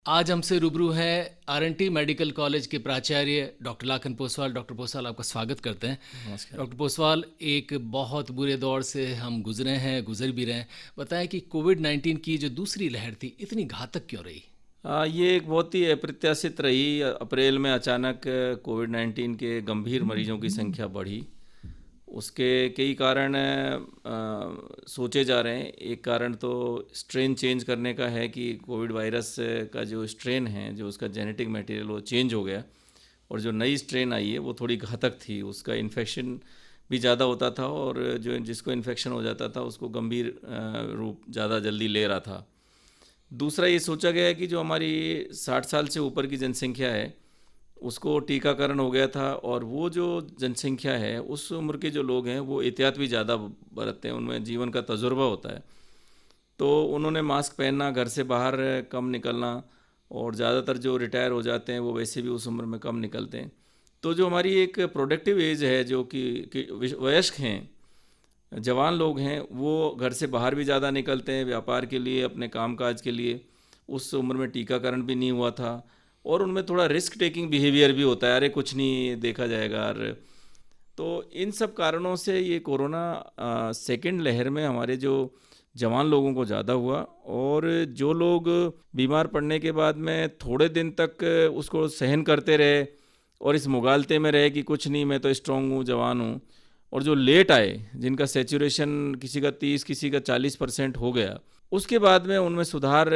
आज हमसे रूबरू हैं आरएनटी मेडिकल कॉलेज के प्राचार्य डॉक्टर लाखन पोसवाल। डॉक्टर पोसवाल, आपका स्वागत करते हैं। नमस्कार। डॉक्टर पोसवाल, एक बहुत बुरे दौर से हम गुजरे हैं, गुजर भी रहे हैं। बताएं कि कोविड-19 की जो दूसरी लहर थी इतनी घातक क्यों रही? ये एक बहुत ही अप्रत्याशित रही। अप्रैल में अचानक कोविड-19 के गंभीर मरीजों की संख्या बढ़ी। उसके कई कारण सोचे जा रहे हैं। एक कारण तो स्ट्रेन चेंज करने का है कि कोविड वायरस का जो स्ट्रेन है, जो उसका जेनेटिक मटेरियल वो चेंज हो गया और जो नई स्ट्रेन आई है वो थोड़ी घातक थी। उसका इन्फेक्शन भी ज़्यादा होता था और जो जिसको इन्फेक्शन हो जाता था उसको गंभीर रूप ज़्यादा जल्दी ले रहा था। दूसरा ये सोचा गया है कि जो हमारी 60 साल से ऊपर की जनसंख्या है उसको टीकाकरण हो गया था और वो जो जनसंख्या है उस उम्र के जो लोग हैं वो एहतियात भी ज़्यादा बरतते हैं, उनमें जीवन का तजुर्बा होता है। तो उन्होंने मास्क पहनना, घर से बाहर कम निकलना और ज़्यादातर जो रिटायर हो जाते हैं वो वैसे भी उस उम्र में कम निकलते हैं। तो जो हमारी एक प्रोडक्टिव एज है, जो कि वयस्क हैं, जवान लोग हैं, वो घर से बाहर भी ज़्यादा निकलते हैं व्यापार के लिए, अपने कामकाज के लिए। उस उम्र में टीकाकरण भी नहीं हुआ था और उनमें थोड़ा रिस्क टेकिंग बिहेवियर भी होता है, अरे कुछ नहीं देखा जाएगा। और तो इन सब कारणों से ये कोरोना सेकंड लहर में हमारे जो जवान लोगों को ज़्यादा हुआ और जो लोग बीमार पड़ने के बाद में थोड़े दिन तक उसको सहन करते रहे और इस मुगालते में रहे कि कुछ नहीं, मैं तो स्ट्रांग हूँ, जवान हूँ, और जो लेट आए, जिनका सैचुरेशन किसी का 30 किसी का 40% हो गया, उसके बाद में उनमें सुधार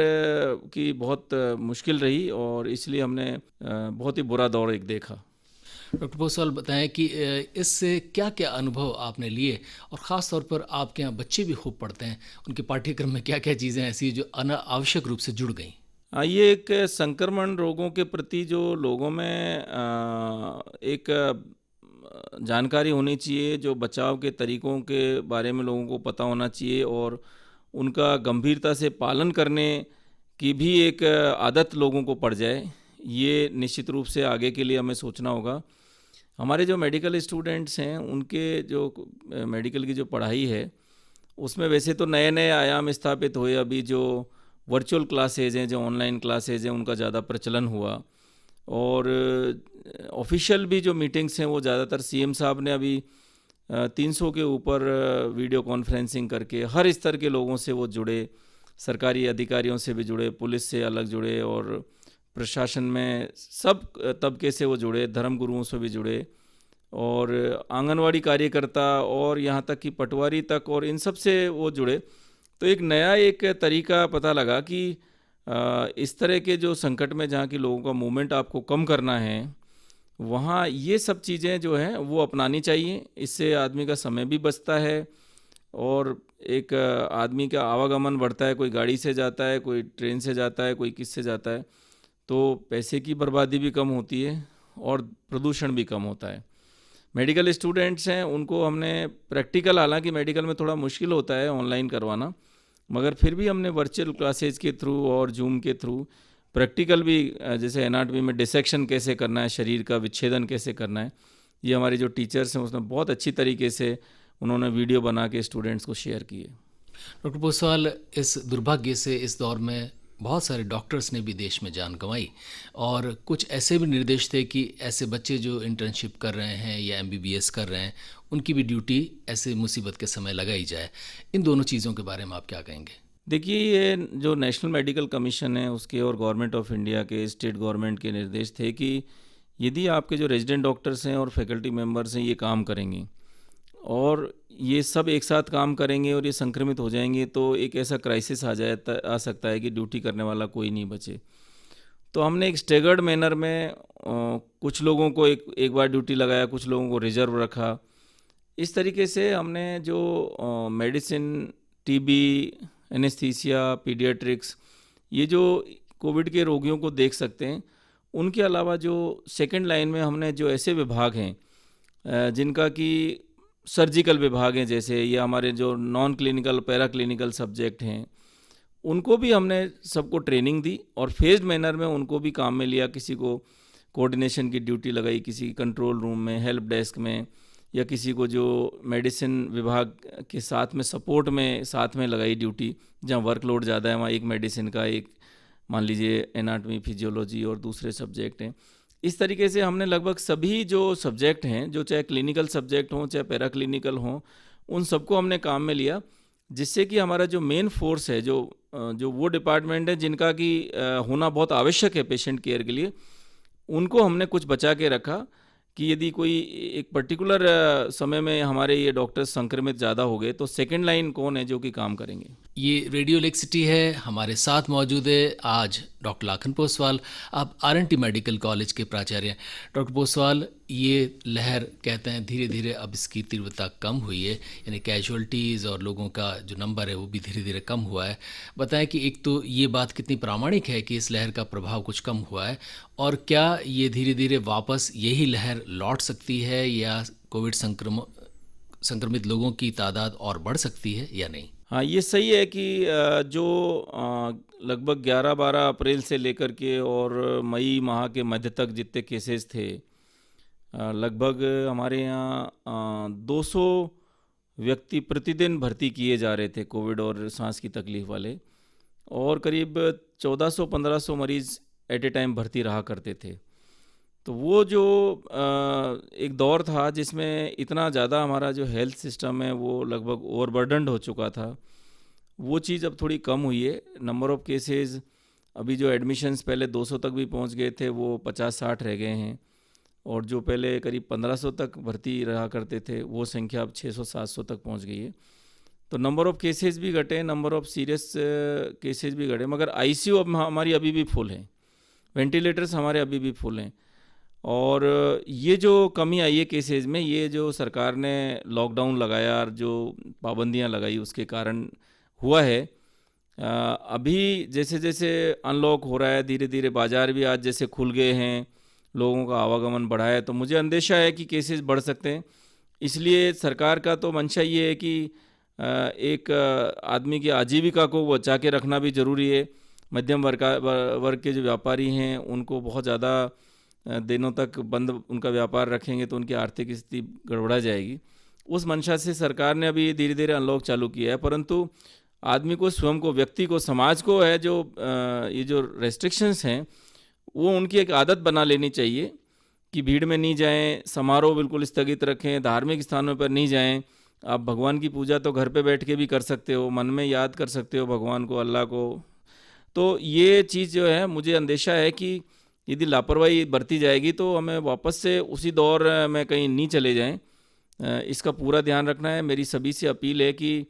की बहुत मुश्किल रही और इसलिए हमने बहुत ही बुरा दौर एक देखा। डॉक्टर पोसवाल, बताएं कि इससे क्या क्या अनुभव आपने लिए और ख़ास तौर पर आपके यहाँ बच्चे भी खूब पढ़ते हैं, उनके पाठ्यक्रम में क्या क्या चीज़ें ऐसी जो अनावश्यक रूप से जुड़ गई? ये एक संक्रमण रोगों के प्रति जो लोगों में एक जानकारी होनी चाहिए, जो बचाव के तरीकों के बारे में लोगों को पता होना चाहिए और उनका गंभीरता से पालन करने की भी एक आदत लोगों को पड़ जाए, ये निश्चित रूप से आगे के लिए हमें सोचना होगा। हमारे जो मेडिकल स्टूडेंट्स हैं, उनके जो मेडिकल की जो पढ़ाई है उसमें वैसे तो नए नए आयाम स्थापित हुए। अभी जो वर्चुअल क्लासेज हैं, जो ऑनलाइन क्लासेज हैं, उनका ज़्यादा प्रचलन हुआ और ऑफिशियल भी जो मीटिंग्स हैं वो ज़्यादातर सीएम साहब ने अभी 300 के ऊपर वीडियो कॉन्फ्रेंसिंग करके हर स्तर के लोगों से वो जुड़े, सरकारी अधिकारियों से भी जुड़े, पुलिस से अलग जुड़े और प्रशासन में सब तबके से वो जुड़े, धर्म गुरुओं से भी जुड़े और आंगनवाड़ी कार्यकर्ता और यहाँ तक कि पटवारी तक, और इन सब से वो जुड़े। तो एक नया एक तरीका पता लगा कि इस तरह के जो संकट में जहाँ की लोगों का मूवमेंट आपको कम करना है, वहाँ ये सब चीज़ें जो हैं वो अपनानी चाहिए। इससे आदमी का समय भी बचता है और एक आदमी का आवागमन बढ़ता है, कोई गाड़ी से जाता है, कोई ट्रेन से जाता है, कोई किससे जाता है, तो पैसे की बर्बादी भी कम होती है और प्रदूषण भी कम होता है। मेडिकल स्टूडेंट्स हैं, उनको हमने प्रैक्टिकल, हालांकि मेडिकल में थोड़ा मुश्किल होता है ऑनलाइन करवाना, मगर फिर भी हमने वर्चुअल क्लासेज के थ्रू और जूम के थ्रू प्रैक्टिकल भी, जैसे एनाटॉमी में डिसेक्शन कैसे करना है, शरीर का विच्छेदन कैसे करना है, ये हमारे जो टीचर्स हैं उसमें बहुत अच्छी तरीके से उन्होंने वीडियो बना के स्टूडेंट्स को शेयर किए। डॉक्टर पोसवाल, इस दुर्भाग्य से इस दौर में बहुत सारे डॉक्टर्स ने भी देश में जान गंवाई और कुछ ऐसे भी निर्देश थे कि ऐसे बच्चे जो इंटर्नशिप कर रहे हैं या एमबीबीएस कर रहे हैं, उनकी भी ड्यूटी ऐसे मुसीबत के समय लगाई जाए। इन दोनों चीज़ों के बारे में आप क्या कहेंगे? देखिए, ये जो नेशनल मेडिकल कमीशन है उसके और गवर्नमेंट ऑफ इंडिया के, स्टेट गवर्नमेंट के निर्देश थे कि यदि आपके जो रेजिडेंट डॉक्टर्स हैं और फैकल्टी मेंबर्स हैं ये काम करेंगे और ये सब एक साथ काम करेंगे और ये संक्रमित हो जाएंगे तो एक ऐसा क्राइसिस आ सकता है कि ड्यूटी करने वाला कोई नहीं बचे। तो हमने एक स्टेगर्ड मैनर में कुछ लोगों को एक बार ड्यूटी लगाया, कुछ लोगों को रिजर्व रखा। इस तरीके से हमने जो मेडिसिन, टीबी, एनेस्थीसिया, पीडियाट्रिक्स, ये जो कोविड के रोगियों को देख सकते हैं, उनके अलावा जो सेकंड लाइन में हमने जो ऐसे विभाग हैं जिनका कि सर्जिकल विभाग हैं जैसे, या हमारे जो non clinical para clinical subject हैं, उनको भी हमने सबको ट्रेनिंग दी और फेज्ड मैनर में उनको भी काम में लिया। किसी को कोऑर्डिनेशन की ड्यूटी लगाई, किसी कंट्रोल रूम में, हेल्प डेस्क में, या किसी को जो मेडिसिन विभाग के साथ में सपोर्ट में साथ में लगाई ड्यूटी, जहाँ वर्कलोड ज़्यादा है वहाँ एक मेडिसिन का, एक मान लीजिए एनाटॉमी, फिजियोलॉजी और दूसरे सब्जेक्ट हैं। इस तरीके से हमने लगभग सभी जो सब्जेक्ट हैं, जो चाहे क्लिनिकल सब्जेक्ट हों, चाहे पैरा क्लिनिकल हों, उन सबको हमने काम में लिया, जिससे कि हमारा जो मेन फोर्स है, जो वो डिपार्टमेंट है जिनका कि होना बहुत आवश्यक है पेशेंट केयर के लिए, उनको हमने कुछ बचा के रखा कि यदि कोई एक पर्टिकुलर समय में हमारे ये डॉक्टर्स संक्रमित ज़्यादा हो गए तो सेकंड लाइन कौन है जो कि काम करेंगे। ये रेडियो लेक्सिटी है, हमारे साथ मौजूद है आज डॉक्टर लाखन पोसवाल। आप आरएनटी मेडिकल कॉलेज के प्राचार्य हैं। डॉक्टर पोसवाल, ये लहर कहते हैं धीरे धीरे अब इसकी तीव्रता कम हुई है, यानी कैजुअल्टीज़ और लोगों का जो नंबर है वो भी धीरे धीरे कम हुआ है। बताएं कि एक तो ये बात कितनी प्रामाणिक है कि इस लहर का प्रभाव कुछ कम हुआ है, और क्या ये धीरे धीरे वापस यही लहर लौट सकती है, या कोविड संक्रमित लोगों की तादाद और बढ़ सकती है या नहीं? हाँ, ये सही है कि जो लगभग 11-12 अप्रैल से लेकर के और मई माह के मध्य तक जितने केसेस थे, लगभग हमारे यहाँ 200 व्यक्ति प्रतिदिन भर्ती किए जा रहे थे कोविड और सांस की तकलीफ वाले, और करीब 1400-1500 मरीज़ एट ए टाइम भर्ती रहा करते थे। तो वो जो एक दौर था जिसमें इतना ज़्यादा हमारा जो हेल्थ सिस्टम है वो लगभग ओवरबर्डन्ड हो चुका था, वो चीज़ अब थोड़ी कम हुई है। नंबर ऑफ़ केसेस अभी जो एडमिशन्स पहले 200 तक भी पहुंच गए थे, वो 50-60 रह गए हैं, और जो पहले करीब 1500 तक भर्ती रहा करते थे वो संख्या अब 600-700 तक पहुंच गई है। तो नंबर ऑफ़ केसेस भी घटे, नंबर ऑफ़ सीरियस केसेस भी घटे, मगर आईसीयू अब हमारी अभी भी फुल हैं, वेंटिलेटर्स हमारे अभी भी फुल हैं। और ये जो कमी आई है केसेस में, ये जो सरकार ने लॉकडाउन लगाया और जो पाबंदियां लगाई उसके कारण हुआ है। अभी जैसे जैसे अनलॉक हो रहा है, धीरे धीरे बाज़ार भी आज जैसे खुल गए हैं, लोगों का आवागमन बढ़ा है, तो मुझे अंदेशा है कि केसेस बढ़ सकते हैं। इसलिए सरकार का तो मंशा ये है कि एक आदमी की आजीविका को बचा के रखना भी ज़रूरी है। मध्यम वर्ग के जो व्यापारी हैं उनको बहुत ज़्यादा दिनों तक बंद उनका व्यापार रखेंगे तो उनकी आर्थिक स्थिति गड़बड़ा जाएगी। उस मंशा से सरकार ने अभी धीरे धीरे अनलॉक चालू किया है, परंतु आदमी को, स्वयं को, व्यक्ति को, समाज को है जो ये जो रेस्ट्रिक्शंस हैं वो उनकी एक आदत बना लेनी चाहिए कि भीड़ में नहीं जाएं, समारोह बिल्कुल स्थगित रखें, धार्मिक स्थानों पर नहीं जाएं। आप भगवान की पूजा तो घर पे बैठ के भी कर सकते हो, मन में याद कर सकते हो भगवान को, अल्लाह को। तो ये चीज़ जो है, मुझे अंदेशा है कि यदि लापरवाही बरती जाएगी तो हमें वापस से उसी दौर में कहीं नहीं चले जाएं। इसका पूरा ध्यान रखना है। मेरी सभी से अपील है कि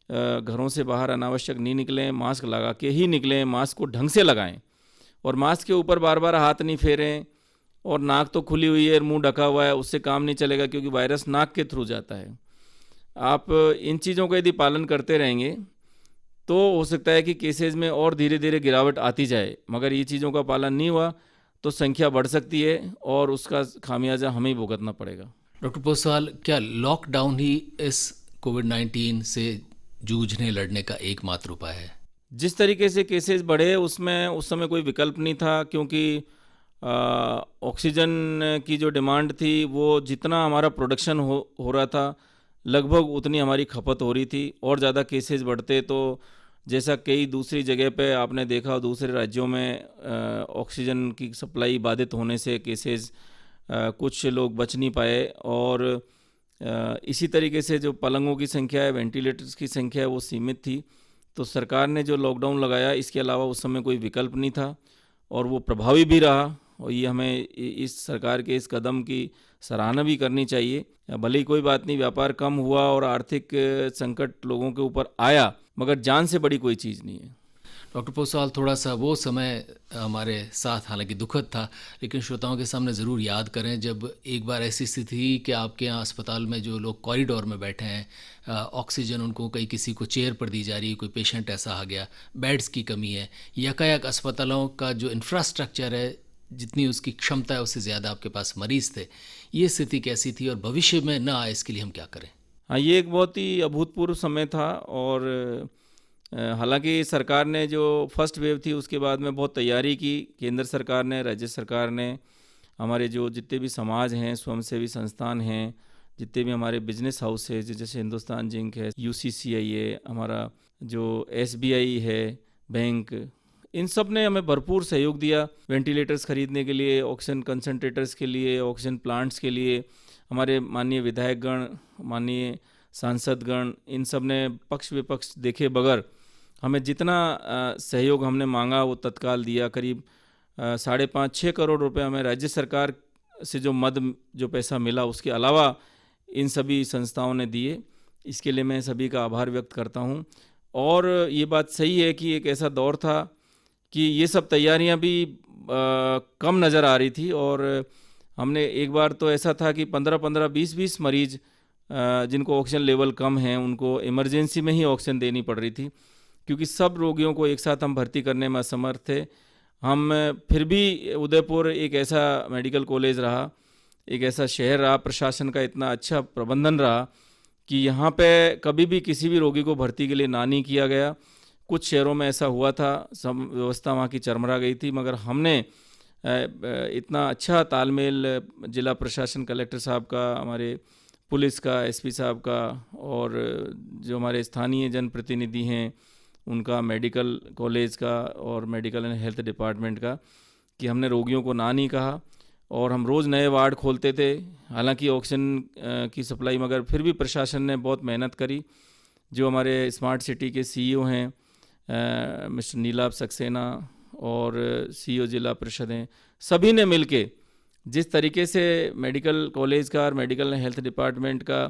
घरों से बाहर अनावश्यक नहीं निकलें, मास्क लगा के ही निकलें, मास्क को ढंग से लगाएं, और मास्क के ऊपर बार बार हाथ नहीं फेरें, और नाक तो खुली हुई है, मुंह ढका हुआ है, उससे काम नहीं चलेगा क्योंकि वायरस नाक के थ्रू जाता है। आप इन चीज़ों का यदि पालन करते रहेंगे तो हो सकता है कि केसेस में और धीरे धीरे गिरावट आती जाए, मगर ये चीज़ों का पालन नहीं हुआ तो संख्या बढ़ सकती है और उसका खामियाजा हमें ही भुगतना पड़ेगा। डॉक्टर पोसवाल, क्या लॉकडाउन ही इस कोविड-19 से जूझने लड़ने का एकमात्र उपाय है? जिस तरीके से केसेस बढ़े उसमें उस समय कोई विकल्प नहीं था, क्योंकि ऑक्सीजन की जो डिमांड थी वो जितना हमारा प्रोडक्शन हो रहा था लगभग उतनी हमारी खपत हो रही थी। और ज़्यादा केसेस बढ़ते तो, जैसा कई दूसरी जगह पे आपने देखा, दूसरे राज्यों में ऑक्सीजन की सप्लाई बाधित होने से केसेस कुछ लोग बच नहीं पाए, और इसी तरीके से जो पलंगों की संख्या है, वेंटिलेटर्स की संख्या है, वो सीमित थी। तो सरकार ने जो लॉकडाउन लगाया, इसके अलावा उस समय कोई विकल्प नहीं था और वो प्रभावी भी रहा, और ये हमें इस सरकार के इस कदम की सराहना भी करनी चाहिए। भले ही कोई बात नहीं, व्यापार कम हुआ और आर्थिक संकट लोगों के ऊपर आया, मगर जान से बड़ी कोई चीज़ नहीं है। डॉक्टर पोसवाल, थोड़ा सा वो समय हमारे साथ हालांकि दुखद था, लेकिन श्रोताओं के सामने ज़रूर याद करें जब एक बार ऐसी स्थिति थी कि आपके यहाँ अस्पताल में जो लोग कॉरिडोर में बैठे हैं, ऑक्सीजन उनको कहीं किसी को चेयर पर दी जा रही है, कोई पेशेंट ऐसा आ गया, बेड्स की कमी है, यकायक अस्पतालों का जो इंफ्रास्ट्रक्चर है, जितनी उसकी क्षमता है उससे ज़्यादा आपके पास मरीज़ थे। ये स्थिति कैसी थी और भविष्य में ना आए इसके लिए हम क्या करें? हाँ, ये एक बहुत ही अभूतपूर्व समय था, और हालांकि सरकार ने जो फर्स्ट वेव थी उसके बाद में बहुत तैयारी की, केंद्र सरकार ने, राज्य सरकार ने, हमारे जो जितने भी समाज हैं, स्वयंसेवी संस्थान हैं, जितने भी हमारे बिजनेस हाउस है, जैसे हिंदुस्तान जिंक है, यूसीसीआई है, हमारा जो एसबीआई है बैंक, इन सब ने हमें भरपूर सहयोग दिया वेंटिलेटर्स खरीदने के लिए, ऑक्सीजन कंसंट्रेटर्स के लिए, ऑक्सीजन प्लांट्स के लिए। हमारे माननीय विधायकगण, माननीय सांसदगण, इन सब ने पक्ष विपक्ष देखे बगैर हमें जितना सहयोग हमने मांगा वो तत्काल दिया। करीब 5.5-6 करोड़ रुपए हमें राज्य सरकार से जो पैसा मिला, उसके अलावा इन सभी संस्थाओं ने दिए। इसके लिए मैं सभी का आभार व्यक्त करता हूँ। और ये बात सही है कि एक ऐसा दौर था कि ये सब तैयारियां भी कम नज़र आ रही थी, और हमने एक बार तो ऐसा था कि 15-15, 20-20 मरीज जिनको ऑक्सीजन लेवल कम है उनको इमरजेंसी में ही ऑक्सीजन देनी पड़ रही थी, क्योंकि सब रोगियों को एक साथ हम भर्ती करने में असमर्थ थे। हम फिर भी उदयपुर एक ऐसा मेडिकल कॉलेज रहा, एक ऐसा शहर रहा, प्रशासन का इतना अच्छा प्रबंधन रहा कि यहाँ पे कभी भी किसी भी रोगी को भर्ती के लिए ना नहीं किया गया। कुछ शहरों में ऐसा हुआ था, सब व्यवस्था वहाँ की चरमरा गई थी, मगर हमने इतना अच्छा तालमेल जिला प्रशासन, कलेक्टर साहब का, हमारे पुलिस का, एसपी साहब का, और जो हमारे स्थानीय जनप्रतिनिधि हैं उनका, मेडिकल कॉलेज का और मेडिकल एंड हेल्थ डिपार्टमेंट का, कि हमने रोगियों को ना नहीं कहा। और हम रोज़ नए वार्ड खोलते थे, हालांकि ऑक्सीजन की सप्लाई, मगर फिर भी प्रशासन ने बहुत मेहनत करी। जो हमारे स्मार्ट सिटी के सीईओ हैं मिस्टर नीलाभ सक्सेना, और सीईओ जिला परिषद हैं, सभी ने मिलके जिस तरीके से मेडिकल कॉलेज का और मेडिकल हेल्थ डिपार्टमेंट का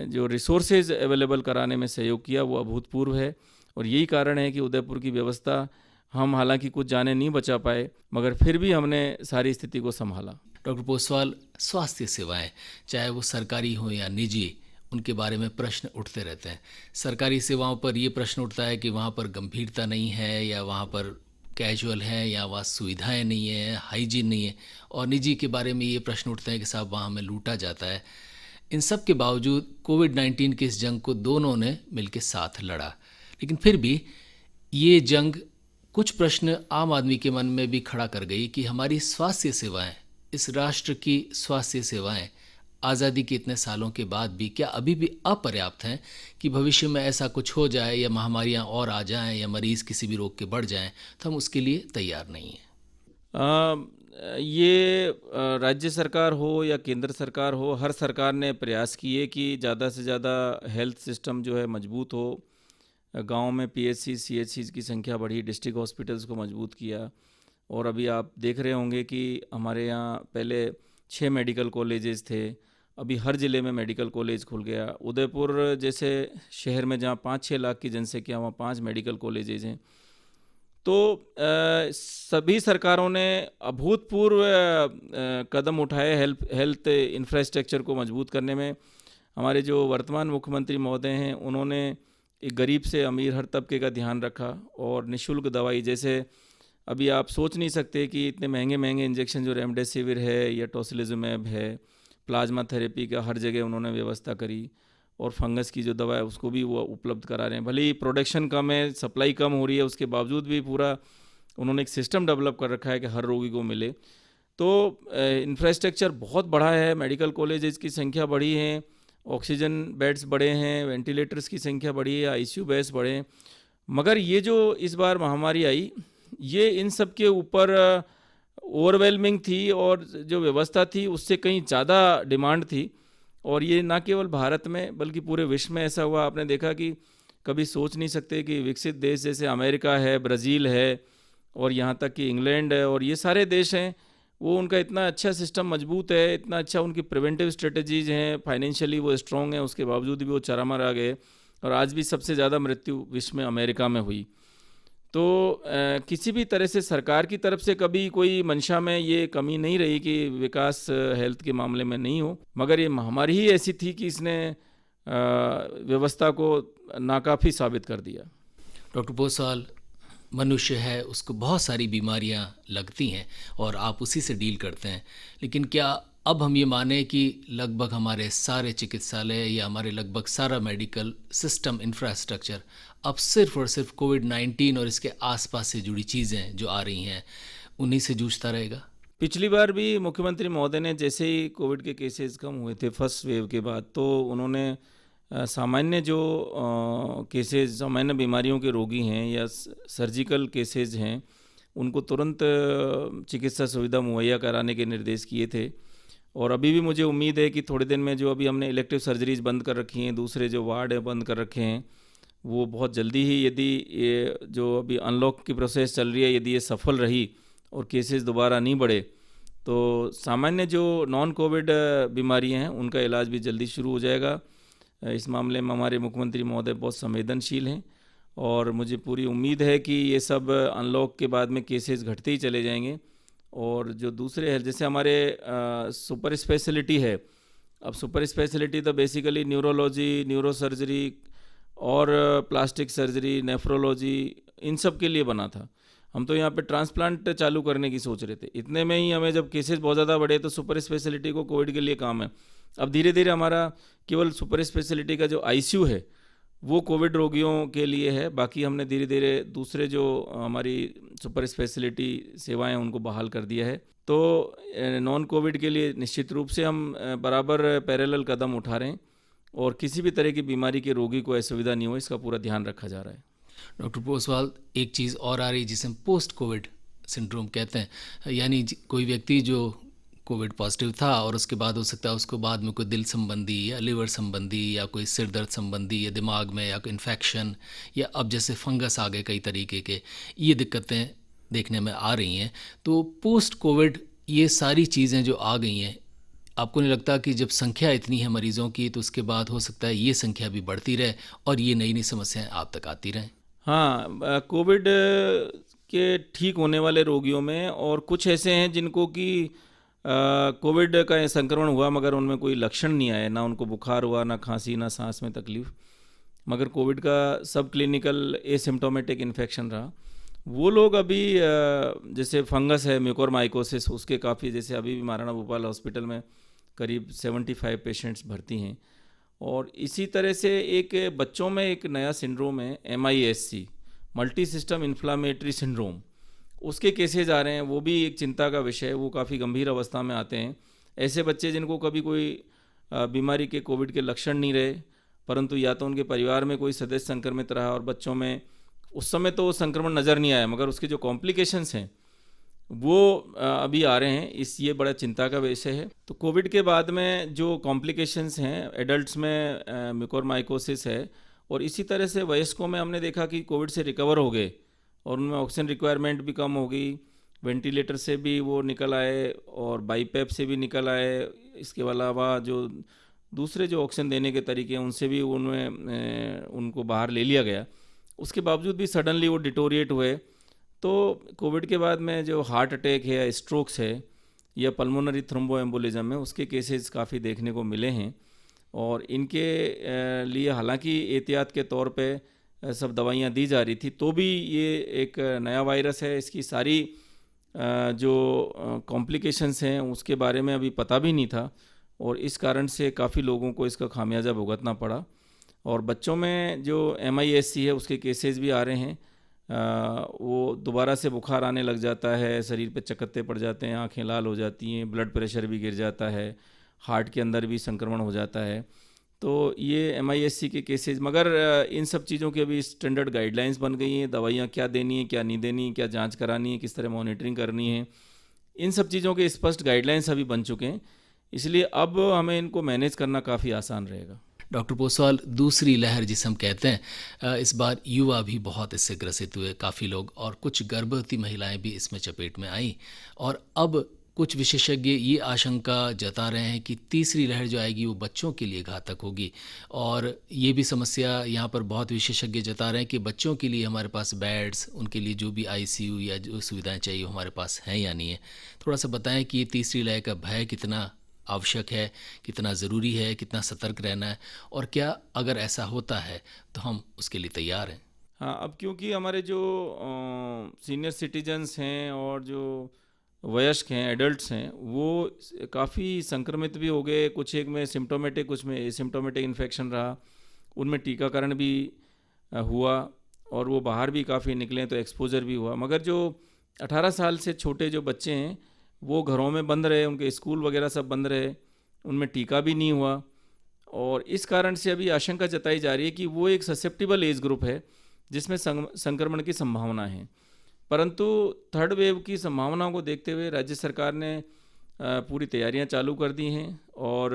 जो रिसोर्सेज अवेलेबल कराने में सहयोग किया, वो अभूतपूर्व है। और यही कारण है कि उदयपुर की व्यवस्था, हम हालांकि कुछ जाने नहीं बचा पाए, मगर फिर भी हमने सारी स्थिति को संभाला। डॉक्टर पोसवाल, स्वास्थ्य सेवाएं चाहे वो सरकारी हो या निजी, उनके बारे में प्रश्न उठते रहते हैं। सरकारी सेवाओं पर ये प्रश्न उठता है कि वहाँ पर गंभीरता नहीं है, या वहाँ पर कैजुअल है, या वहाँ सुविधाएं नहीं है, हाइजीन नहीं है। और निजी के बारे में ये प्रश्न उठते हैं कि साहब वहाँ हमें लूटा जाता है। इन सब के बावजूद कोविड-19 की इस जंग को दोनों ने मिलकर साथ लड़ा, लेकिन फिर भी ये जंग कुछ प्रश्न आम आदमी के मन में भी खड़ा कर गई कि हमारी स्वास्थ्य सेवाएं, इस राष्ट्र की स्वास्थ्य सेवाएं आज़ादी के इतने सालों के बाद भी क्या अभी भी अपर्याप्त हैं कि भविष्य में ऐसा कुछ हो जाए, या महामारियां और आ जाएं, या मरीज़ किसी भी रोग के बढ़ जाएं, तो हम उसके लिए तैयार नहीं हैं। ये राज्य सरकार हो या केंद्र सरकार हो, हर सरकार ने प्रयास किए कि ज़्यादा से ज़्यादा हेल्थ सिस्टम जो है मजबूत हो। गांव में पीएचसी, सीएचसी की संख्या बढ़ी, डिस्ट्रिक्ट हॉस्पिटल्स को मजबूत किया। और अभी आप देख रहे होंगे कि हमारे यहाँ पहले 6 मेडिकल कॉलेजेस थे, अभी हर ज़िले में मेडिकल कॉलेज खुल गया। उदयपुर जैसे शहर में जहाँ 5-6 लाख की जनसंख्या, वहाँ 5 मेडिकल कॉलेजेस हैं। तो सभी सरकारों ने अभूतपूर्व कदम उठाए हेल्थ इंफ्रास्ट्रक्चर को मजबूत करने में। हमारे जो वर्तमान मुख्यमंत्री महोदय हैं, उन्होंने एक गरीब से अमीर हर तबके का ध्यान रखा, और निःशुल्क दवाई, जैसे अभी आप सोच नहीं सकते कि इतने महंगे महंगे इंजेक्शन जो रेमडेसिविर है या टोसिलिजुमैब है, प्लाज्मा थेरेपी का हर जगह उन्होंने व्यवस्था करी। और फंगस की जो दवा है उसको भी वो उपलब्ध करा रहे हैं। भले ही प्रोडक्शन कम है, सप्लाई कम हो रही है, उसके बावजूद भी पूरा उन्होंने एक सिस्टम डेवलप कर रखा है कि हर रोगी को मिले। तो इंफ्रास्ट्रक्चर बहुत बड़ा है, मेडिकल कॉलेजेस की संख्या बढ़ी है, ऑक्सीजन बेड्स बढ़े हैं, वेंटिलेटर्स की संख्या बढ़ी है, आईसीयू बेड्स बढ़े हैं। मगर ये जो इस बार महामारी आई, ये इन सब के ऊपर ओवरवेलमिंग थी, और जो व्यवस्था थी उससे कहीं ज़्यादा डिमांड थी। और ये ना केवल भारत में बल्कि पूरे विश्व में ऐसा हुआ। आपने देखा कि कभी सोच नहीं सकते कि विकसित देश जैसे अमेरिका है, ब्राज़ील है, और यहाँ तक कि इंग्लैंड है, और ये सारे देश हैं, वो उनका इतना अच्छा सिस्टम मजबूत है, इतना अच्छा उनकी प्रिवेंटिव स्ट्रेटजीज हैं, फाइनेंशियली वो स्ट्रॉन्ग है, उसके बावजूद भी वो चरमरा गए। और आज भी सबसे ज़्यादा मृत्यु विश्व में अमेरिका में हुई। तो किसी भी तरह से सरकार की तरफ से कभी कोई मंशा में ये कमी नहीं रही कि विकास हेल्थ के मामले में नहीं हो, मगर ये महामारी ही ऐसी थी कि इसने व्यवस्था को नाकाफ़ी साबित कर दिया। डॉक्टर पोसवाल, मनुष्य है, उसको बहुत सारी बीमारियां लगती हैं और आप उसी से डील करते हैं, लेकिन क्या अब हम ये माने कि लगभग हमारे सारे चिकित्सालय या हमारे लगभग सारा मेडिकल सिस्टम इंफ्रास्ट्रक्चर अब सिर्फ और सिर्फ कोविड-19 और इसके आसपास से जुड़ी चीज़ें जो आ रही हैं उन्हीं से जूझता रहेगा? पिछली बार भी मुख्यमंत्री महोदय ने जैसे ही कोविड के केसेस कम हुए थे फर्स्ट वेव के बाद, तो उन्होंने सामान्य जो केसेस, सामान्य बीमारियों के रोगी हैं या सर्जिकल केसेस हैं, उनको तुरंत चिकित्सा सुविधा मुहैया कराने के निर्देश किए थे। और अभी भी मुझे उम्मीद है कि थोड़े दिन में जो अभी हमने इलेक्टिव सर्जरीज बंद कर रखी हैं, दूसरे जो वार्ड है बंद कर रखे हैं, वो बहुत जल्दी ही, यदि ये जो अभी अनलॉक की प्रोसेस चल रही है, यदि ये सफल रही और केसेस दोबारा नहीं बढ़े, तो सामान्य जो नॉन कोविड बीमारियां हैं उनका इलाज भी जल्दी शुरू हो जाएगा। इस मामले में हमारे मुख्यमंत्री महोदय बहुत संवेदनशील हैं और मुझे पूरी उम्मीद है कि ये सब अनलॉक के बाद में केसेस घटते ही चले जाएंगे। और जो दूसरे है, जैसे हमारे सुपर स्पेशलिटी है, अब सुपर स्पेशलिटी तो बेसिकली न्यूरोलॉजी, न्यूरो सर्जरी और प्लास्टिक सर्जरी, नेफ्रोलॉजी, इन सब के लिए बना था। हम तो यहाँ पे ट्रांसप्लांट चालू करने की सोच रहे थे। इतने में ही हमें जब केसेस बहुत ज़्यादा बढ़े तो सुपर स्पेशलिटी को कोविड के लिए काम है। अब धीरे धीरे हमारा केवल सुपर स्पेशलिटी का जो आईसीयू है वो कोविड रोगियों के लिए है, बाकी हमने धीरे धीरे दूसरे जो हमारी सुपर स्पेशलिटी सेवाएं हैं उनको बहाल कर दिया है। तो नॉन कोविड के लिए निश्चित रूप से हम बराबर पैरेलल कदम उठा रहे हैं और किसी भी तरह की बीमारी के रोगी को असुविधा नहीं हो, इसका पूरा ध्यान रखा जा रहा है। डॉक्टर पोसवाल, एक चीज़ और आ रही है जिसे हम पोस्ट कोविड सिंड्रोम कहते हैं, यानी कोई व्यक्ति जो कोविड पॉजिटिव था और उसके बाद हो सकता है उसको बाद में कोई दिल संबंधी या लिवर संबंधी या कोई सिर दर्द संबंधी या दिमाग में या कोई इन्फेक्शन या अब जैसे फंगस आ गए, कई तरीके के ये दिक्कतें देखने में आ रही हैं। तो पोस्ट कोविड ये सारी चीज़ें जो आ गई हैं, आपको नहीं लगता कि जब संख्या इतनी है मरीजों की तो उसके बाद हो सकता है ये संख्या भी बढ़ती रहे और ये नई नई समस्याएं आप तक आती रहें? हाँ, कोविड के ठीक होने वाले रोगियों में और कुछ ऐसे हैं जिनको कि कोविड का संक्रमण हुआ मगर उनमें कोई लक्षण नहीं आए, ना उनको बुखार हुआ, ना खांसी, ना सांस में तकलीफ, मगर कोविड का सब क्लिनिकल एसिम्प्टोमेटिक इन्फेक्शन रहा। वो लोग अभी जैसे फंगस है, म्यूकोरमाइकोसिस, उसके काफ़ी, जैसे अभी भी महाराणा भोपाल हॉस्पिटल में करीब 75 पेशेंट्स भर्ती हैं। और इसी तरह से एक बच्चों में एक नया सिंड्रोम है MIS-C, multi system inflammatory syndrome, उसके केसेज आ रहे हैं। वो भी एक चिंता का विषय है, वो काफ़ी गंभीर अवस्था में आते हैं। ऐसे बच्चे जिनको कभी कोई बीमारी के कोविड के लक्षण नहीं रहे, परंतु या तो उनके परिवार में कोई सदस्य संक्रमित रहा और बच्चों में उस समय तो संक्रमण नज़र नहीं आया, मगर उसके जो कॉम्प्लिकेशंस हैं वो अभी आ रहे हैं। ये बड़ा चिंता का विषय है। तो कोविड के बाद में जो कॉम्प्लिकेशंस हैं, एडल्ट्स में म्यूकोरमाइकोसिस है और इसी तरह से वयस्कों में हमने देखा कि कोविड से रिकवर हो गए और उनमें ऑक्सीजन रिक्वायरमेंट भी कम हो गई, वेंटिलेटर से भी वो निकल आए और बाईपैप से भी निकल आए। इसके अलावा जो दूसरे जो ऑक्सीजन देने के तरीके हैं उनसे भी उनको बाहर ले लिया गया। उसके बावजूद भी सडनली वो डिटोरिएट हुए। तो कोविड के बाद में जो हार्ट अटैक है या स्ट्रोक्स है या पल्मोनरी थ्रोम्बोएम्बोलिज्म है, उसके केसेस काफ़ी देखने को मिले हैं। और इनके लिए हालांकि एहतियात के तौर पे सब दवाइयाँ दी जा रही थी, तो भी ये एक नया वायरस है, इसकी सारी जो कॉम्प्लिकेशंस हैं उसके बारे में अभी पता भी नहीं था और इस कारण से काफ़ी लोगों को इसका खामियाजा भुगतना पड़ा। और बच्चों में जो MIS-C है उसके केसेस भी आ रहे हैं। वो दोबारा से बुखार आने लग जाता है, शरीर पे चकत्ते पड़ जाते हैं, आंखें लाल हो जाती हैं, ब्लड प्रेशर भी गिर जाता है, हार्ट के अंदर भी संक्रमण हो जाता है। तो ये MIS-C के केसेस, मगर इन सब चीज़ों की अभी स्टैंडर्ड गाइडलाइंस बन गई हैं, दवाइयाँ क्या देनी है, क्या नहीं देनी, क्या जांच करानी है, किस तरह मॉनिटरिंग करनी है, इन सब चीज़ों के स्पष्ट गाइडलाइंस अभी बन चुके हैं। इसलिए अब हमें इनको मैनेज करना काफ़ी आसान रहेगा। डॉक्टर पोसवाल, दूसरी लहर जिसे हम कहते हैं, इस बार युवा भी बहुत इससे ग्रसित हुए, काफ़ी लोग, और कुछ गर्भवती महिलाएं भी इसमें चपेट में आईं। और अब कुछ विशेषज्ञ ये आशंका जता रहे हैं कि तीसरी लहर जो आएगी वो बच्चों के लिए घातक होगी। और ये भी समस्या यहाँ पर बहुत विशेषज्ञ जता रहे हैं कि बच्चों के लिए हमारे पास बेड्स, उनके लिए जो भी ICU या जो सुविधाएं चाहिए वो हमारे पास हैं या नहीं है। थोड़ा सा बताएं कि ये तीसरी लहर का भय कितना आवश्यक है, कितना ज़रूरी है, कितना सतर्क रहना है, और क्या अगर ऐसा होता है तो हम उसके लिए तैयार हैं? हाँ, अब क्योंकि हमारे जो सीनियर सिटीजन्स हैं और जो वयस्क हैं, एडल्ट्स हैं, वो काफ़ी संक्रमित भी हो गए। कुछ एक में सिम्टोमेटिक, कुछ में एसिम्टोमेटिक इन्फेक्शन रहा, उनमें टीकाकरण भी हुआ और वो बाहर भी काफ़ी निकले तो एक्सपोजर भी हुआ। मगर जो 18 साल से छोटे जो बच्चे हैं वो घरों में बंद रहे, उनके स्कूल वगैरह सब बंद रहे, उनमें टीका भी नहीं हुआ और इस कारण से अभी आशंका जताई जा रही है कि वो एक ससेप्टिबल एज ग्रुप है जिसमें संक्रमण की संभावना है। परंतु थर्ड वेव की संभावनाओं को देखते हुए राज्य सरकार ने पूरी तैयारियां चालू कर दी हैं और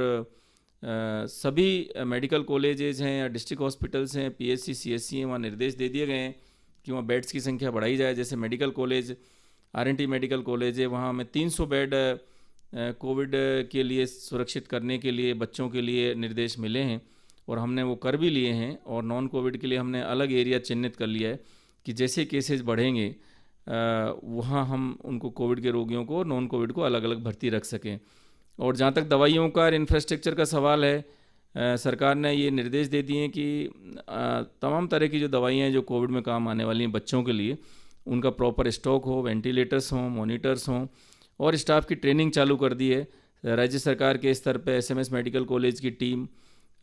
सभी मेडिकल कॉलेजेज हैं या डिस्ट्रिक्ट हॉस्पिटल्स हैं, पीएचसी, सीएचसी हैं, वहाँ निर्देश दे दिए गए हैं कि वहाँ बेड्स की संख्या बढ़ाई जाए। जैसे medical college, RNT medical college है, वहाँ हमें 300 बेड कोविड के लिए सुरक्षित करने के लिए बच्चों के लिए निर्देश मिले हैं और हमने वो कर भी लिए हैं। और नॉन कोविड के लिए हमने अलग एरिया चिन्हित कर लिया है कि जैसे केसेस बढ़ेंगे वहाँ हम उनको कोविड के रोगियों को, नॉन कोविड को अलग अलग भर्ती रख सकें। और जहाँ तक दवाइयों का और इंफ्रास्ट्रक्चर का सवाल है, सरकार ने ये निर्देश दे दिए हैं कि तमाम तरह की जो दवाइयाँ हैं जो कोविड में काम आने वाली हैं बच्चों के लिए, उनका प्रॉपर स्टॉक हो, वेंटिलेटर्स हों, मॉनिटर्स हों और स्टाफ की ट्रेनिंग चालू कर दी है। राज्य सरकार के स्तर पे एसएमएस मेडिकल कॉलेज की टीम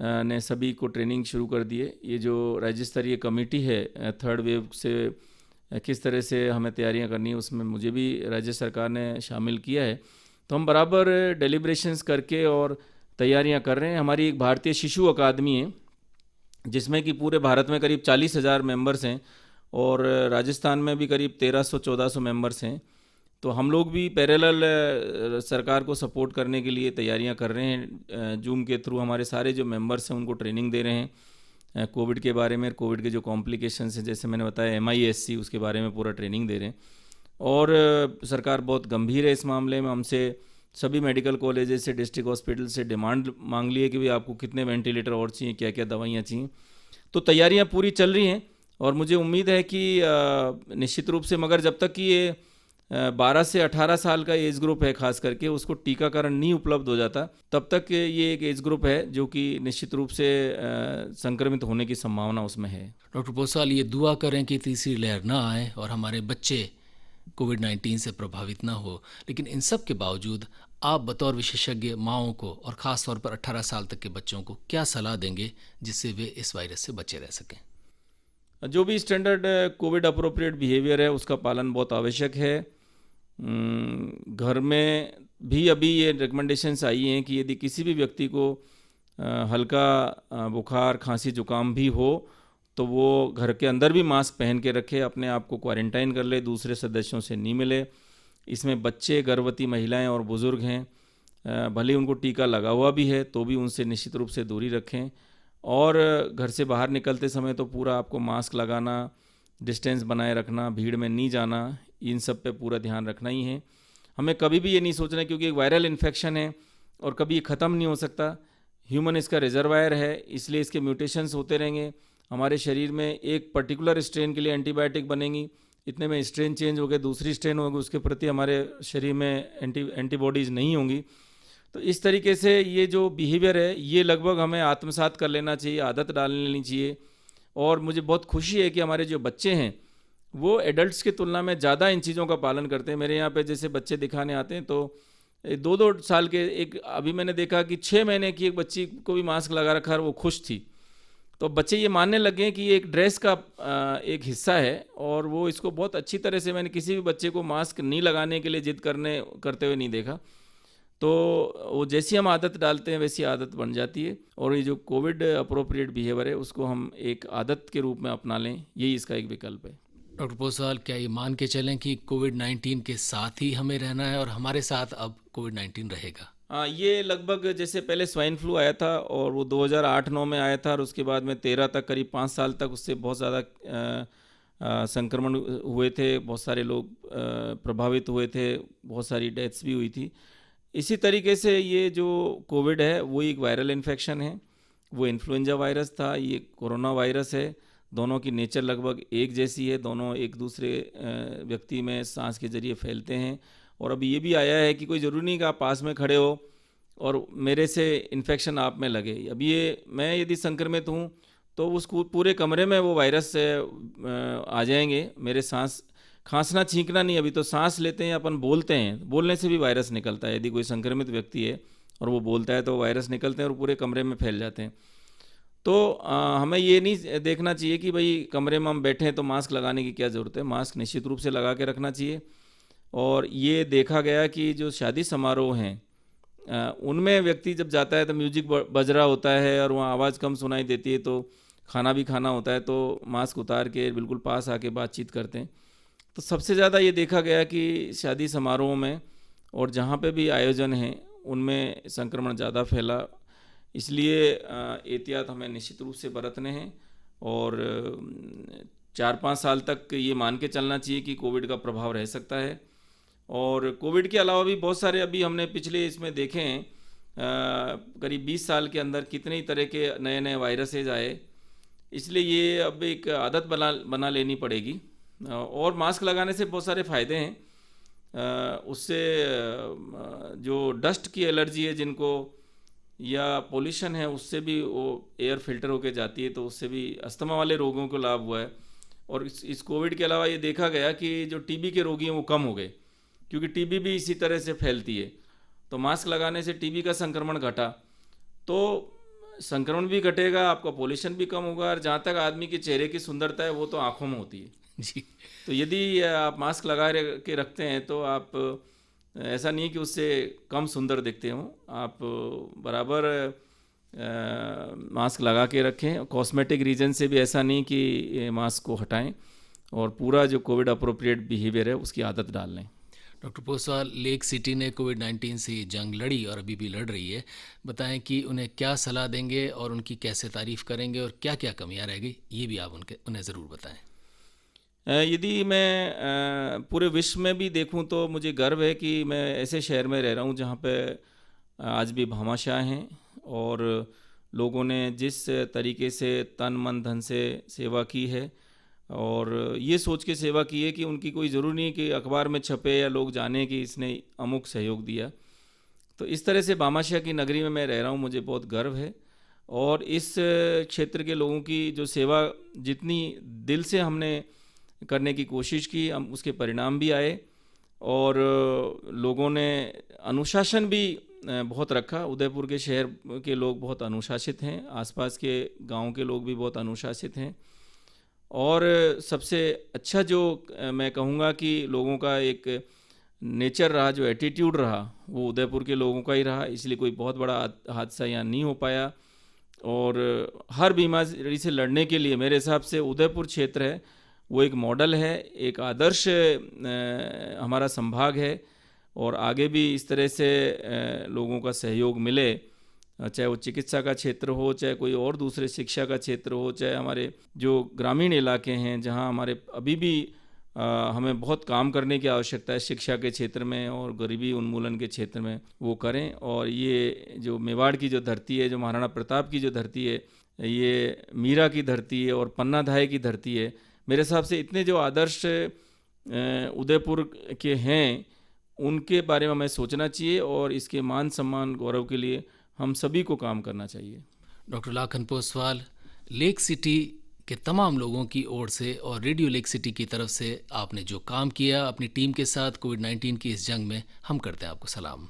ने सभी को ट्रेनिंग शुरू कर दी है। ये जो राज्य स्तरीय कमेटी है थर्ड वेव से किस तरह से हमें तैयारियां करनी है, उसमें मुझे भी राज्य सरकार ने शामिल किया है। तो हम बराबर डेलिब्रेशंस करके और तैयारियां कर रहे हैं। हमारी एक भारतीय शिशु अकादमी है जिसमें कि पूरे भारत में करीब 40,000 मेंबर्स हैं और राजस्थान में भी करीब 1300-1400 मेंबर्स हैं। तो हम लोग भी पैरेलल सरकार को सपोर्ट करने के लिए तैयारियां कर रहे हैं। जूम के थ्रू हमारे सारे जो मेंबर्स हैं उनको ट्रेनिंग दे रहे हैं कोविड के बारे में, कोविड के जो कॉम्प्लिकेशंस हैं, जैसे मैंने बताया MISC, उसके बारे में पूरा ट्रेनिंग दे रहे हैं। और सरकार बहुत गंभीर है इस मामले में। हमसे सभी मेडिकल कॉलेजेस से, डिस्ट्रिक्ट हॉस्पिटल से डिमांड मांग ली है कि भाई आपको कितने वेंटिलेटर और चाहिए, क्या क्या दवाइयाँ चाहिए। तो तैयारियाँ पूरी चल रही हैं और मुझे उम्मीद है कि निश्चित रूप से, मगर जब तक कि ये 12 से 18 साल का एज ग्रुप है खास करके, उसको टीकाकरण नहीं उपलब्ध हो जाता, तब तक ये एक एज ग्रुप है जो कि निश्चित रूप से संक्रमित होने की संभावना उसमें है। डॉक्टर पोसवाल, ये दुआ करें कि तीसरी लहर ना आए और हमारे बच्चे कोविड-19 से प्रभावित ना हो। लेकिन इन सब के बावजूद आप बतौर विशेषज्ञ माओं को और ख़ास तौर पर 18 साल तक के बच्चों को क्या सलाह देंगे जिससे वे इस वायरस से बचे रह सकें? जो भी स्टैंडर्ड कोविड अप्रोप्रिएट बिहेवियर है उसका पालन बहुत आवश्यक है। घर में भी अभी ये रिकमेंडेशंस आई हैं कि यदि किसी भी व्यक्ति को हल्का बुखार, खांसी, जुकाम भी हो तो वो घर के अंदर भी मास्क पहन के रखे, अपने आप को क्वारंटाइन कर ले, दूसरे सदस्यों से नहीं मिले। इसमें बच्चे, गर्भवती महिलाएं और बुज़ुर्ग हैं, भले उनको टीका लगा हुआ भी है तो भी उनसे निश्चित रूप से दूरी रखें। और घर से बाहर निकलते समय तो पूरा आपको मास्क लगाना, डिस्टेंस बनाए रखना, भीड़ में नहीं जाना, इन सब पे पूरा ध्यान रखना ही है। हमें कभी भी ये नहीं सोचना क्योंकि एक वायरल इन्फेक्शन है और कभी ये ख़त्म नहीं हो सकता। ह्यूमन इसका रिजर्वायर है, इसलिए इसके म्यूटेशंस होते रहेंगे। हमारे शरीर में एक पर्टिकुलर स्ट्रेन के लिए एंटीबायोटिक बनेंगी, इतने में स्ट्रेन चेंज हो गए, दूसरी स्ट्रेन होगी, उसके प्रति हमारे शरीर में एंटीबॉडीज़ नहीं होंगी। तो इस तरीके से ये जो बिहेवियर है ये लगभग हमें आत्मसात कर लेना चाहिए, आदत डाल लेनी चाहिए। और मुझे बहुत खुशी है कि हमारे जो बच्चे हैं वो एडल्ट्स की तुलना में ज़्यादा इन चीज़ों का पालन करते हैं। मेरे यहाँ पे जैसे बच्चे दिखाने आते हैं तो 2-2 साल के, एक अभी मैंने देखा कि 6 महीने की एक बच्ची को भी मास्क लगा रखा है, वो खुश थी। तो बच्चे ये मानने लगे हैं कि ये एक ड्रेस का एक हिस्सा है और वो इसको बहुत अच्छी तरह से, मैंने किसी भी बच्चे को मास्क नहीं लगाने के लिए जिद करते हुए नहीं देखा। तो वो जैसी हम आदत डालते हैं वैसी आदत बन जाती है और ये जो कोविड अप्रोप्रिएट बिहेवियर है उसको हम एक आदत के रूप में अपना लें, यही इसका एक विकल्प है। डॉक्टर पोसवाल, क्या ये मान के चलें कि कोविड-19 के साथ ही हमें रहना है और हमारे साथ अब कोविड-19 रहेगा? हाँ, ये लगभग जैसे पहले स्वाइन फ्लू आया था और वो 2008-9 में आया था और उसके बाद में 13 तक, करीब 5 साल तक उससे बहुत ज़्यादा संक्रमण हुए थे, बहुत सारे लोग प्रभावित हुए थे, बहुत सारी डेथ्स भी हुई थी। इसी तरीके से ये जो कोविड है वो एक वायरल इन्फेक्शन है, वो इन्फ्लुएंजा वायरस था, ये कोरोना वायरस है। दोनों की नेचर लगभग एक जैसी है, दोनों एक दूसरे व्यक्ति में सांस के जरिए फैलते हैं। और अभी ये भी आया है कि कोई ज़रूरी नहीं कि आप पास में खड़े हो और मेरे से इन्फेक्शन आप में लगे। अभी ये मैं यदि संक्रमित हूँ तो उस पूरे कमरे में वो वायरस आ जाएंगे। मेरे सांस, खांसना छींकना नहीं, अभी तो सांस लेते हैं, अपन बोलते हैं, बोलने से भी वायरस निकलता है। यदि कोई संक्रमित व्यक्ति है और वो बोलता है तो वायरस निकलते हैं और पूरे कमरे में फैल जाते हैं। तो हमें ये नहीं देखना चाहिए कि भाई कमरे में हम बैठे हैं तो मास्क लगाने की क्या ज़रूरत है। मास्क निश्चित रूप से लगा के रखना चाहिए। और ये देखा गया कि जो शादी समारोह हैं उनमें व्यक्ति जब जाता है तो म्यूजिक बज रहा होता है और वहाँ आवाज़ कम सुनाई देती है, तो खाना भी खाना होता है, तो मास्क उतार के बिल्कुल पास आके बातचीत करते हैं। तो सबसे ज़्यादा ये देखा गया कि शादी समारोह में और जहाँ पे भी आयोजन हैं उनमें संक्रमण ज़्यादा फैला, इसलिए एहतियात हमें निश्चित रूप से बरतने हैं और 4-5 साल तक ये मान के चलना चाहिए कि कोविड का प्रभाव रह सकता है। और कोविड के अलावा भी बहुत सारे अभी हमने पिछले इसमें देखे हैं, करीब 20 साल के अंदर कितने ही तरह के नए नए वायरसेज आए, इसलिए ये अब एक आदत बना लेनी पड़ेगी। और मास्क लगाने से बहुत सारे फ़ायदे हैं, उससे जो डस्ट की एलर्जी है जिनको, या पोल्यूशन है, उससे भी वो एयर फिल्टर होके जाती है, तो उससे भी अस्थमा वाले रोगों को लाभ हुआ है। और इस कोविड के अलावा ये देखा गया कि जो टीबी के रोगी हैं वो कम हो गए, क्योंकि टीबी भी इसी तरह से फैलती है। तो मास्क लगाने से टीबी का संक्रमण घटा, तो संक्रमण भी घटेगा, आपका पोल्यूशन भी कम होगा, और जहाँ तक आदमी के चेहरे की सुंदरता है वो तो आँखों में होती है जी। तो यदि आप मास्क लगा के रखते हैं तो आप, ऐसा नहीं है कि उससे कम सुंदर दिखते हों, आप बराबर मास्क लगा के रखें। कॉस्मेटिक रीजन से भी ऐसा नहीं कि मास्क को हटाएं, और पूरा जो कोविड अप्रोप्रिएट बिहेवियर है उसकी आदत डाल लें। डॉक्टर पोसवाल, लेक सिटी ने कोविड-19 से जंग लड़ी और अभी भी लड़ रही है। बताएं कि उन्हें क्या सलाह देंगे और उनकी कैसे तारीफ़ करेंगे और क्या क्या कमियां रह गई, ये भी आप उन्हें ज़रूर बताएं। यदि मैं पूरे विश्व में भी देखूं तो मुझे गर्व है कि मैं ऐसे शहर में रह रहा हूं जहां पे आज भी भामाशाह हैं, और लोगों ने जिस तरीके से तन मन धन से सेवा की है, और ये सोच के सेवा की है कि उनकी कोई ज़रूरी नहीं कि अखबार में छपे या लोग जाने कि इसने अमुक सहयोग दिया। तो इस तरह से भामाशाह की नगरी में मैं रह रहा हूँ, मुझे बहुत गर्व है। और इस क्षेत्र के लोगों की जो सेवा जितनी दिल से हमने करने की कोशिश की, हम उसके परिणाम भी आए, और लोगों ने अनुशासन भी बहुत रखा। उदयपुर के शहर के लोग बहुत अनुशासित हैं, आसपास के गांव के लोग भी बहुत अनुशासित हैं, और सबसे अच्छा जो मैं कहूँगा कि लोगों का एक नेचर रहा, जो एटीट्यूड रहा, वो उदयपुर के लोगों का ही रहा, इसलिए कोई बहुत बड़ा हादसा यहाँ नहीं हो पाया। और हर बीमारी से लड़ने के लिए मेरे हिसाब से उदयपुर क्षेत्र है वो एक मॉडल है, एक आदर्श हमारा संभाग है, और आगे भी इस तरह से लोगों का सहयोग मिले, चाहे वो चिकित्सा का क्षेत्र हो, चाहे कोई और दूसरे शिक्षा का क्षेत्र हो, चाहे हमारे जो ग्रामीण इलाके हैं जहां हमारे अभी भी हमें बहुत काम करने की आवश्यकता है शिक्षा के क्षेत्र में और गरीबी उन्मूलन के क्षेत्र में, वो करें। और ये जो मेवाड़ की जो धरती है, जो महाराणा प्रताप की जो धरती है, ये मीरा की धरती है और पन्ना धाय की धरती है, मेरे हिसाब से इतने जो आदर्श उदयपुर के हैं उनके बारे में हमें सोचना चाहिए, और इसके मान सम्मान गौरव के लिए हम सभी को काम करना चाहिए। Doctor Lakhan Poswal, lake city के तमाम लोगों की ओर से और रेडियो लेक सिटी की तरफ से आपने जो काम किया अपनी टीम के साथ कोविड-19 की इस जंग में, हम करते हैं आपको सलाम।